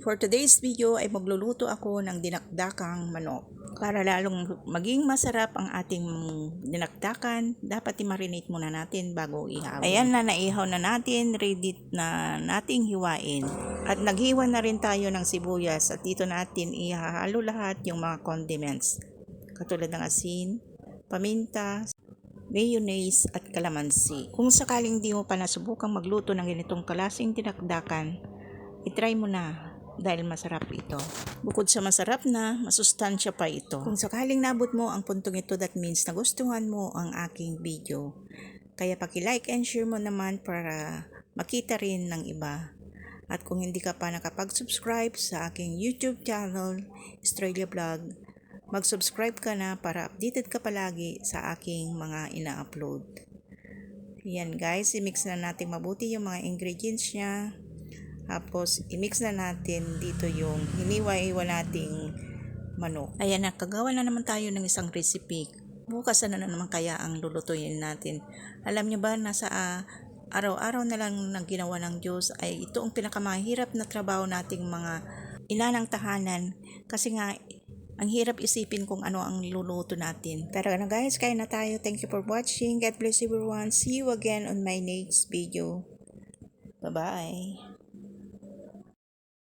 For today's video ay magluluto ako ng dinakdakang manok. Para lalong maging masarap ang ating dinakdakan, dapat i-marinate muna natin bago ihawin. Ayan na, naihaw na natin, ready na nating hiwain. At naghiwa na rin tayo ng sibuyas at dito natin ihahalo lahat yung mga condiments. Katulad ng asin, paminta, mayonnaise at kalamansi. Kung sakaling di mo pa nasubukang magluto ng ganitong klaseng dinakdakan, itry mo na. Dahil masarap ito. Bukod sa masarap na, masustansya pa ito. Kung sakaling nabot mo ang puntong ito, that means nagustuhan mo ang aking video. Kaya paki-like and share mo naman para makita rin ng iba. At kung hindi ka pa nakapag-subscribe sa aking YouTube channel, Australia Vlog, mag-subscribe ka na para updated ka palagi sa aking mga ina-upload. Yan guys, i-mix na natin mabuti yung mga ingredients niya. Tapos, i-mix na natin dito yung hiniwa-hiwa nating manok. Ayan, nakagawa na naman tayo ng isang recipe. Bukas na naman kaya ang lulutuin natin. Alam nyo ba, nasa araw-araw na lang ng ginawa ng Diyos ay ito ang pinakamahirap na trabaho nating mga ina ng tahanan. Kasi nga, ang hirap isipin kung ano ang luluto natin. Pero na guys, kaya na tayo. Thank you for watching. God bless everyone. See you again on my next video. Bye-bye.